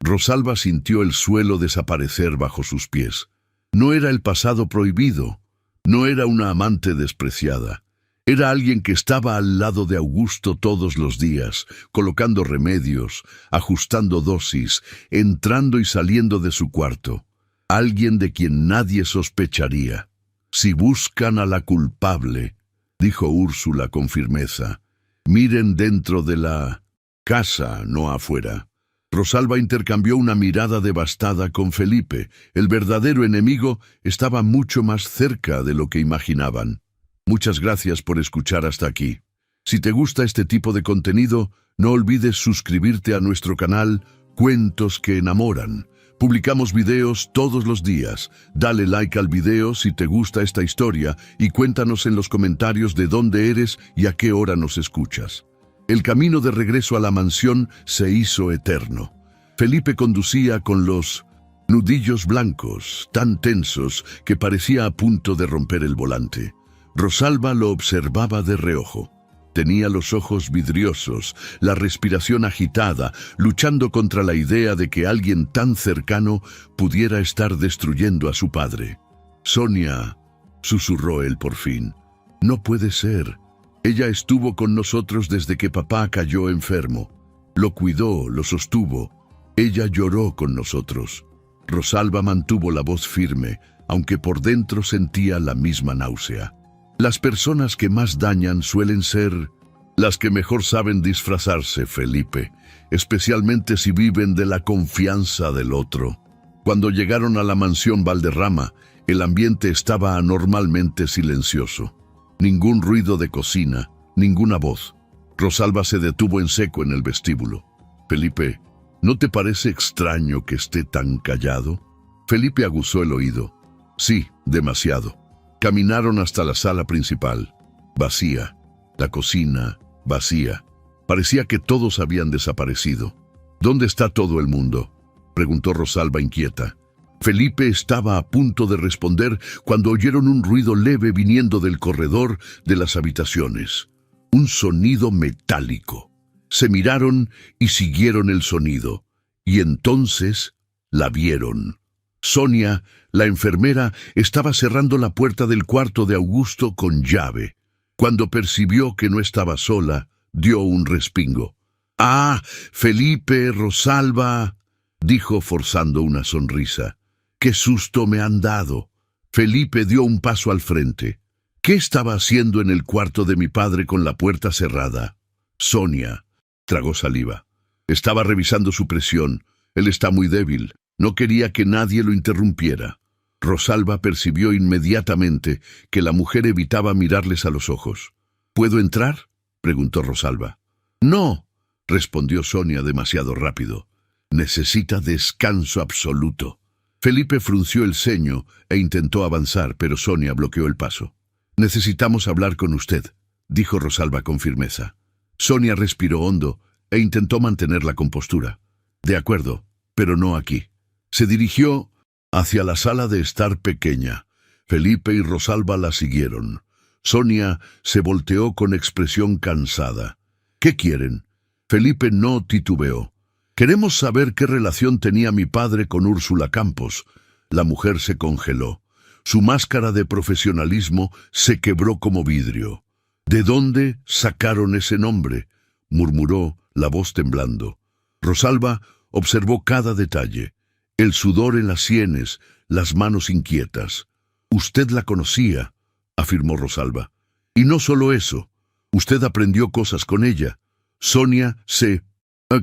Rosalba sintió el suelo desaparecer bajo sus pies. No era el pasado prohibido. No era una amante despreciada. Era alguien que estaba al lado de Augusto todos los días, colocando remedios, ajustando dosis, entrando y saliendo de su cuarto. Alguien de quien nadie sospecharía. Si buscan a la culpable, dijo Úrsula con firmeza, miren dentro de la casa, no afuera. Rosalba intercambió una mirada devastada con Felipe. El verdadero enemigo estaba mucho más cerca de lo que imaginaban. Muchas gracias por escuchar hasta aquí. Si te gusta este tipo de contenido, no olvides suscribirte a nuestro canal Cuentos que Enamoran. Publicamos videos todos los días. Dale like al video si te gusta esta historia y cuéntanos en los comentarios de dónde eres y a qué hora nos escuchas. El camino de regreso a la mansión se hizo eterno. Felipe conducía con los nudillos blancos, tan tensos que parecía a punto de romper el volante. Rosalba lo observaba de reojo. Tenía los ojos vidriosos, la respiración agitada, luchando contra la idea de que alguien tan cercano pudiera estar destruyendo a su padre. «Sonia», susurró él por fin, «no puede ser. Ella estuvo con nosotros desde que papá cayó enfermo. Lo cuidó, lo sostuvo. Ella lloró con nosotros». Rosalba mantuvo la voz firme, aunque por dentro sentía la misma náusea. Las personas que más dañan suelen ser las que mejor saben disfrazarse, Felipe, especialmente si viven de la confianza del otro. Cuando llegaron a la mansión Valderrama, el ambiente estaba anormalmente silencioso. Ningún ruido de cocina, ninguna voz. Rosalba se detuvo en seco en el vestíbulo. «Felipe, ¿no te parece extraño que esté tan callado?» Felipe aguzó el oído. «Sí, demasiado». Caminaron hasta la sala principal. Vacía. La cocina, vacía. Parecía que todos habían desaparecido. «¿Dónde está todo el mundo?», preguntó Rosalba inquieta. Felipe estaba a punto de responder cuando oyeron un ruido leve viniendo del corredor de las habitaciones. Un sonido metálico. Se miraron y siguieron el sonido. Y entonces la vieron. Sonia, la enfermera, estaba cerrando la puerta del cuarto de Augusto con llave. Cuando percibió que no estaba sola, dio un respingo. «Ah, Felipe, Rosalba», dijo forzando una sonrisa. «¡Qué susto me han dado!». Felipe dio un paso al frente. «¿Qué estaba haciendo en el cuarto de mi padre con la puerta cerrada?». Sonia tragó saliva. Estaba revisando su presión. Él está muy débil. No quería que nadie lo interrumpiera. Rosalba percibió inmediatamente que la mujer evitaba mirarles a los ojos. «¿Puedo entrar?», preguntó Rosalba. «No», respondió Sonia demasiado rápido. «Necesita descanso absoluto». Felipe frunció el ceño e intentó avanzar, pero Sonia bloqueó el paso. «Necesitamos hablar con usted», dijo Rosalba con firmeza. Sonia respiró hondo e intentó mantener la compostura. «De acuerdo, pero no aquí». Se dirigió hacia la sala de estar pequeña. Felipe y Rosalba la siguieron. Sonia se volteó con expresión cansada. ¿Qué quieren? Felipe no titubeó. Queremos saber qué relación tenía mi padre con Úrsula Campos. La mujer se congeló. Su máscara de profesionalismo se quebró como vidrio. ¿De dónde sacaron ese nombre?, murmuró, la voz temblando. Rosalba observó cada detalle. El sudor en las sienes, las manos inquietas. Usted la conocía, afirmó Rosalba. Y no solo eso, usted aprendió cosas con ella. Sonia se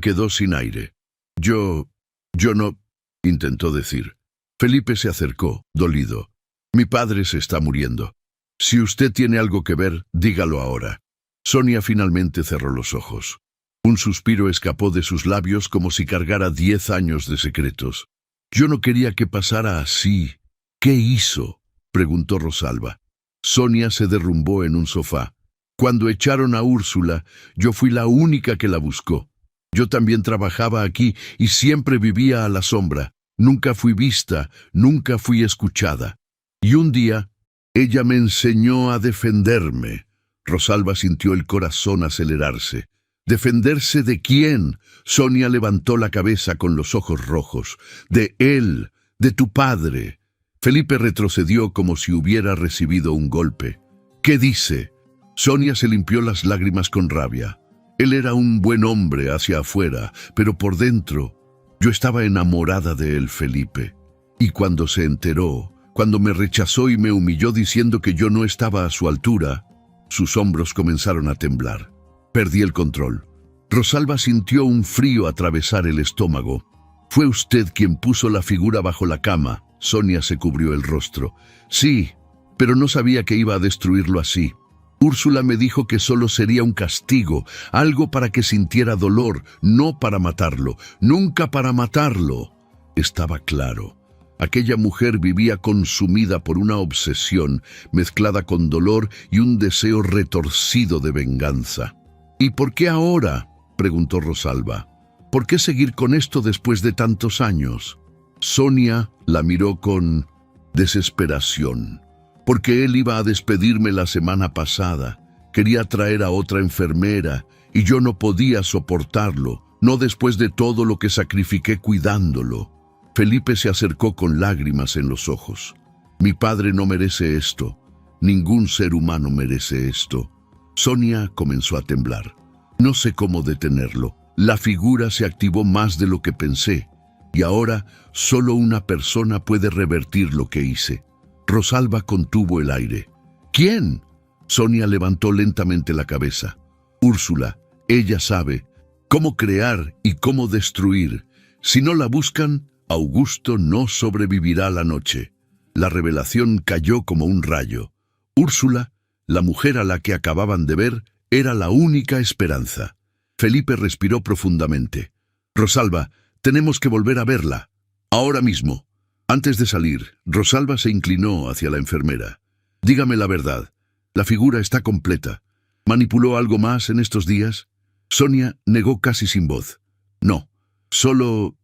quedó sin aire. Yo no, intentó decir. Felipe se acercó, dolido. Mi padre se está muriendo. Si usted tiene algo que ver, dígalo ahora. Sonia finalmente cerró los ojos. Un suspiro escapó de sus labios como si cargara 10 años de secretos. Yo no quería que pasara así. ¿Qué hizo?, preguntó Rosalba. Sonia se derrumbó en un sofá. Cuando echaron a Úrsula, yo fui la única que la buscó. Yo también trabajaba aquí y siempre vivía a la sombra. Nunca fui vista, nunca fui escuchada. Y un día, ella me enseñó a defenderme. Rosalba sintió el corazón acelerarse. ¿Defenderse de quién? Sonia levantó la cabeza con los ojos rojos. De él, de tu padre. Felipe retrocedió como si hubiera recibido un golpe. ¿Qué dice? Sonia se limpió las lágrimas con rabia. Él era un buen hombre hacia afuera, pero por dentro, yo estaba enamorada de él, Felipe. Y cuando se enteró, cuando me rechazó y me humilló diciendo que yo no estaba a su altura, sus hombros comenzaron a temblar. Perdí el control. Rosalba sintió un frío atravesar el estómago. Fue usted quien puso la figura bajo la cama. Sonia se cubrió el rostro. Sí, pero no sabía que iba a destruirlo así. Úrsula me dijo que solo sería un castigo, algo para que sintiera dolor, no para matarlo, nunca para matarlo. Estaba claro. Aquella mujer vivía consumida por una obsesión mezclada con dolor y un deseo retorcido de venganza. ¿Y por qué ahora?, preguntó Rosalba. ¿Por qué seguir con esto después de tantos años? Sonia la miró con desesperación. Porque él iba a despedirme la semana pasada. Quería traer a otra enfermera y yo no podía soportarlo, no después de todo lo que sacrifiqué cuidándolo. Felipe se acercó con lágrimas en los ojos. Mi padre no merece esto. Ningún ser humano merece esto. Sonia comenzó a temblar. No sé cómo detenerlo. La figura se activó más de lo que pensé. Y ahora solo una persona puede revertir lo que hice. Rosalba contuvo el aire. ¿Quién? Sonia levantó lentamente la cabeza. Úrsula, ella sabe cómo crear y cómo destruir. Si no la buscan, Augusto no sobrevivirá la noche. La revelación cayó como un rayo. Úrsula, la mujer a la que acababan de ver, era la única esperanza. Felipe respiró profundamente. Rosalba, tenemos que volver a verla. Ahora mismo. Antes de salir, Rosalba se inclinó hacia la enfermera. Dígame la verdad. La figura está completa. ¿Manipuló algo más en estos días? Sonia negó casi sin voz. No, solo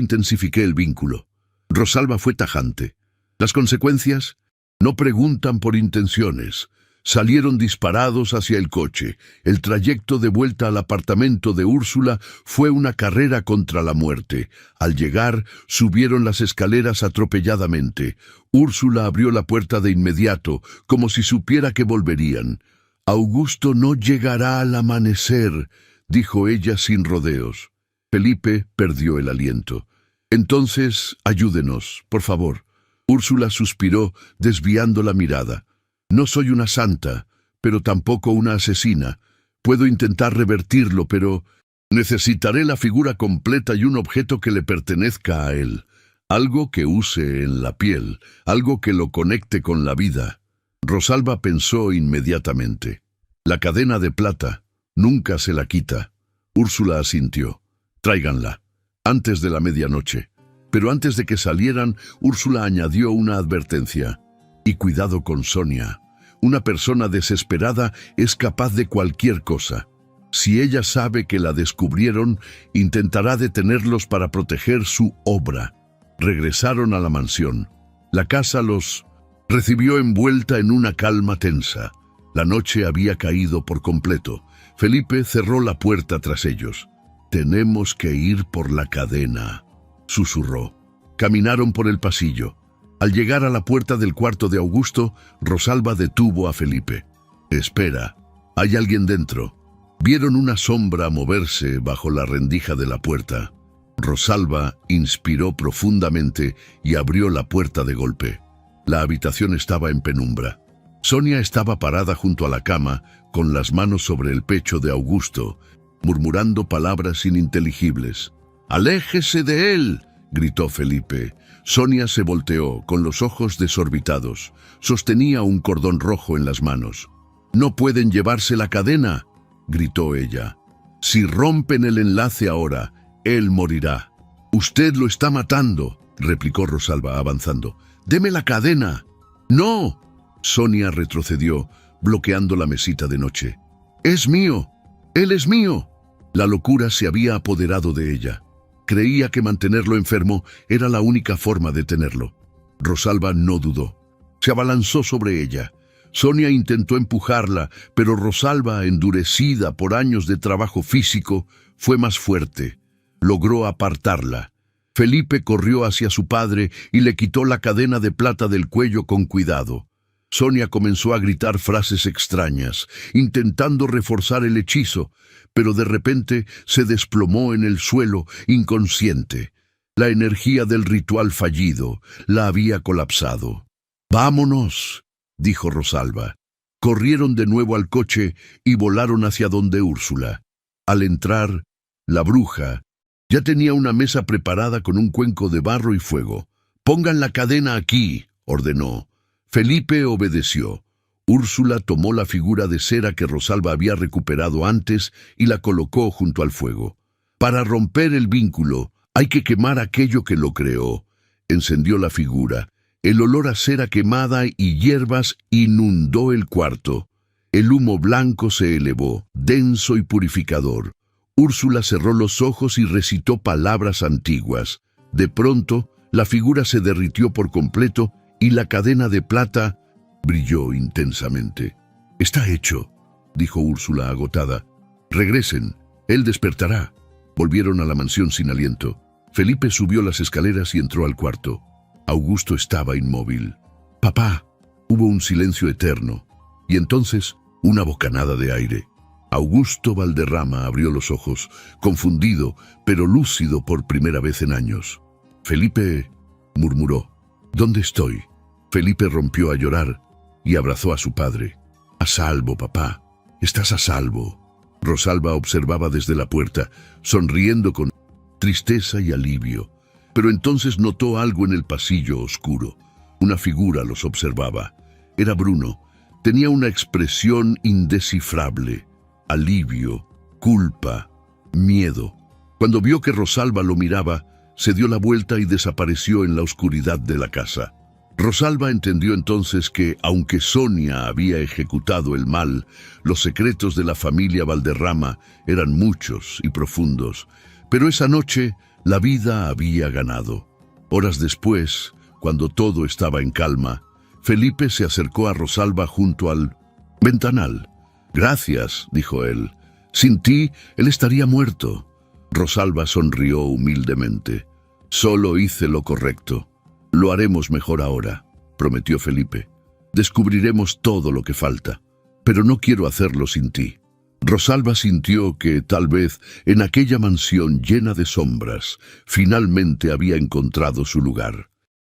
intensifiqué el vínculo. Rosalba fue tajante. Las consecuencias no preguntan por intenciones. Salieron disparados hacia el coche. El trayecto de vuelta al apartamento de Úrsula fue una carrera contra la muerte. Al llegar, subieron las escaleras atropelladamente. Úrsula abrió la puerta de inmediato, como si supiera que volverían. Augusto no llegará al amanecer, dijo ella sin rodeos. Felipe perdió el aliento. Entonces, ayúdenos, por favor. Úrsula suspiró, desviando la mirada. No soy una santa, pero tampoco una asesina. Puedo intentar revertirlo, pero necesitaré la figura completa y un objeto que le pertenezca a él. Algo que use en la piel, algo que lo conecte con la vida. Rosalba pensó inmediatamente. La cadena de plata, nunca se la quita. Úrsula asintió. Tráiganla, antes de la medianoche. Pero antes de que salieran, Úrsula añadió una advertencia. Y cuidado con Sonia. Una persona desesperada es capaz de cualquier cosa. Si ella sabe que la descubrieron, intentará detenerlos para proteger su obra. Regresaron a la mansión. La casa los Recibió envuelta en una calma tensa. La noche había caído por completo. Felipe cerró la puerta tras ellos. «Tenemos que ir por la cadena», susurró. Caminaron por el pasillo. Al llegar a la puerta del cuarto de Augusto, Rosalba detuvo a Felipe. «Espera, hay alguien dentro». Vieron una sombra moverse bajo la rendija de la puerta. Rosalba inspiró profundamente y abrió la puerta de golpe. La habitación estaba en penumbra. Sonia estaba parada junto a la cama, con las manos sobre el pecho de Augusto, murmurando palabras ininteligibles. «¡Aléjese de él!», gritó Felipe. Sonia se volteó, con los ojos desorbitados. Sostenía un cordón rojo en las manos. «¡No pueden llevarse la cadena!», gritó ella. «Si rompen el enlace ahora, él morirá». «Usted lo está matando», replicó Rosalba avanzando. «¡Deme la cadena!». «¡No!». Sonia retrocedió, bloqueando la mesita de noche. «¡Es mío! ¡Él es mío!». La locura se había apoderado de ella. Creía que mantenerlo enfermo era la única forma de tenerlo. Rosalba no dudó. Se abalanzó sobre ella. Sonia intentó empujarla, pero Rosalba, endurecida por años de trabajo físico, fue más fuerte. Logró apartarla. Felipe corrió hacia su padre y le quitó la cadena de plata del cuello con cuidado. Sonia comenzó a gritar frases extrañas, intentando reforzar el hechizo, pero de repente se desplomó en el suelo, inconsciente. La energía del ritual fallido la había colapsado. «¡Vámonos!», dijo Rosalba. Corrieron de nuevo al coche y volaron hacia donde Úrsula. Al entrar, la bruja ya tenía una mesa preparada con un cuenco de barro y fuego. «Pongan la cadena aquí», ordenó. Felipe obedeció. Úrsula tomó la figura de cera que Rosalba había recuperado antes y la colocó junto al fuego. «Para romper el vínculo, hay que quemar aquello que lo creó». Encendió la figura. El olor a cera quemada y hierbas inundó el cuarto. El humo blanco se elevó, denso y purificador. Úrsula cerró los ojos y recitó palabras antiguas. De pronto, la figura se derritió por completo y la cadena de plata brilló intensamente. «Está hecho», dijo Úrsula agotada. «Regresen, él despertará». Volvieron a la mansión sin aliento. Felipe subió las escaleras y entró al cuarto. Augusto estaba inmóvil. «Papá». Hubo un silencio eterno, y entonces una bocanada de aire. Augusto Valderrama abrió los ojos, confundido, pero lúcido por primera vez en años. «Felipe», murmuró. «¿Dónde estoy?». Felipe rompió a llorar y abrazó a su padre. «A salvo, papá. Estás a salvo». Rosalba observaba desde la puerta, sonriendo con tristeza y alivio. Pero entonces notó algo en el pasillo oscuro. Una figura los observaba. Era Bruno. Tenía una expresión indescifrable. Alivio, culpa, miedo. Cuando vio que Rosalba lo miraba, se dio la vuelta y desapareció en la oscuridad de la casa. Rosalba entendió entonces que, aunque Sonia había ejecutado el mal, los secretos de la familia Valderrama eran muchos y profundos. Pero esa noche, la vida había ganado. Horas después, cuando todo estaba en calma, Felipe se acercó a Rosalba junto al ventanal. «Gracias», dijo él. «Sin ti, él estaría muerto». Rosalba sonrió humildemente. «Solo hice lo correcto. Lo haremos mejor ahora», prometió Felipe. «Descubriremos todo lo que falta, pero no quiero hacerlo sin ti». Rosalba sintió que, tal vez, en aquella mansión llena de sombras, finalmente había encontrado su lugar.